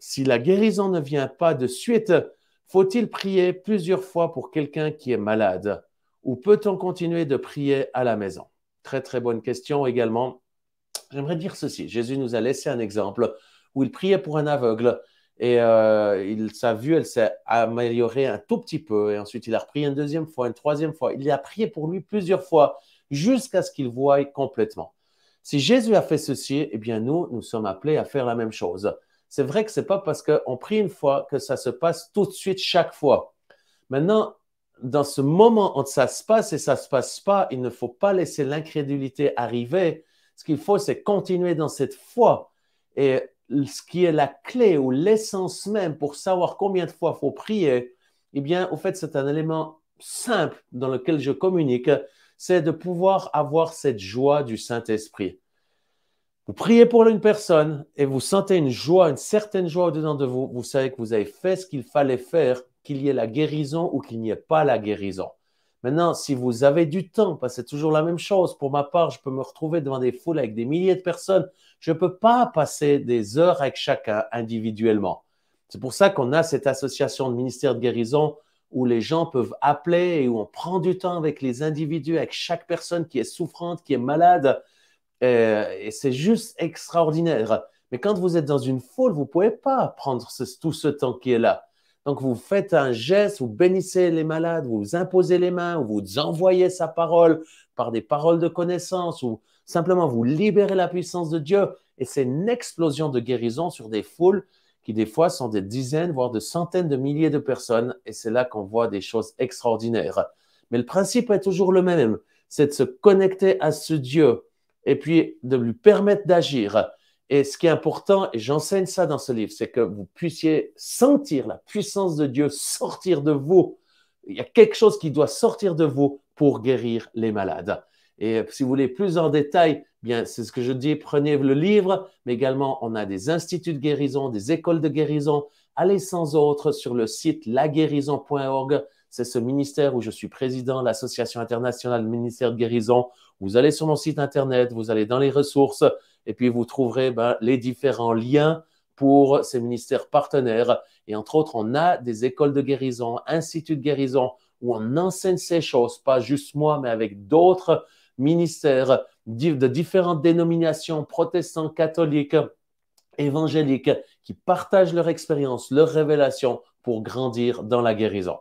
si la guérison ne vient pas de suite, faut-il prier plusieurs fois pour quelqu'un qui est malade? Ou peut-on continuer de prier à la maison? Très, très bonne question également. J'aimerais dire ceci. Jésus nous a laissé un exemple où il priait pour un aveugle et sa vue, elle s'est améliorée un tout petit peu. Et ensuite, il a repris une deuxième fois, une troisième fois. Il a prié pour lui plusieurs fois jusqu'à ce qu'il voie complètement. Si Jésus a fait ceci, eh bien nous sommes appelés à faire la même chose. C'est vrai que ce n'est pas parce qu'on prie une fois que ça se passe tout de suite chaque fois. Maintenant, dans ce moment où ça se passe et ça ne se passe pas, il ne faut pas laisser l'incrédulité arriver. Ce qu'il faut, c'est continuer dans cette foi. Et ce qui est la clé ou l'essence même pour savoir combien de fois il faut prier, eh bien, au fait, c'est un élément simple dans lequel je communique, c'est de pouvoir avoir cette joie du Saint-Esprit. Vous priez pour une personne et vous sentez une joie, une certaine joie au-dedans de vous. Vous savez que vous avez fait ce qu'il fallait faire, qu'il y ait la guérison ou qu'il n'y ait pas la guérison. Maintenant, si vous avez du temps, parce que c'est toujours la même chose, pour ma part, je peux me retrouver devant des foules avec des milliers de personnes. Je ne peux pas passer des heures avec chacun individuellement. C'est pour ça qu'on a cette association de ministère de guérison où les gens peuvent appeler et où on prend du temps avec les individus, avec chaque personne qui est souffrante, qui est malade. Et c'est juste extraordinaire. Mais quand vous êtes dans une foule, vous ne pouvez pas prendre tout ce temps qui est là. Donc, vous faites un geste, vous bénissez les malades, vous imposez les mains, vous envoyez sa parole par des paroles de connaissance, ou simplement vous libérez la puissance de Dieu. Et c'est une explosion de guérison sur des foules qui, des fois, sont des dizaines, voire de centaines de milliers de personnes. Et c'est là qu'on voit des choses extraordinaires. Mais le principe est toujours le même, c'est de se connecter à ce Dieu et puis de lui permettre d'agir. Et ce qui est important, et j'enseigne ça dans ce livre, c'est que vous puissiez sentir la puissance de Dieu sortir de vous. Il y a quelque chose qui doit sortir de vous pour guérir les malades. Et si vous voulez plus en détail, bien, c'est ce que je dis, prenez le livre, mais également on a des instituts de guérison, des écoles de guérison. Allez sans autre sur le site laguérison.org. C'est ce ministère où je suis président, l'Association internationale de ministères de guérison. Vous allez sur mon site internet, vous allez dans les ressources et puis vous trouverez les différents liens pour ces ministères partenaires. Et entre autres, on a des écoles de guérison, instituts de guérison où on enseigne ces choses, pas juste moi, mais avec d'autres ministères de différentes dénominations, protestants, catholiques, évangéliques, qui partagent leur expérience, leur révélation pour grandir dans la guérison.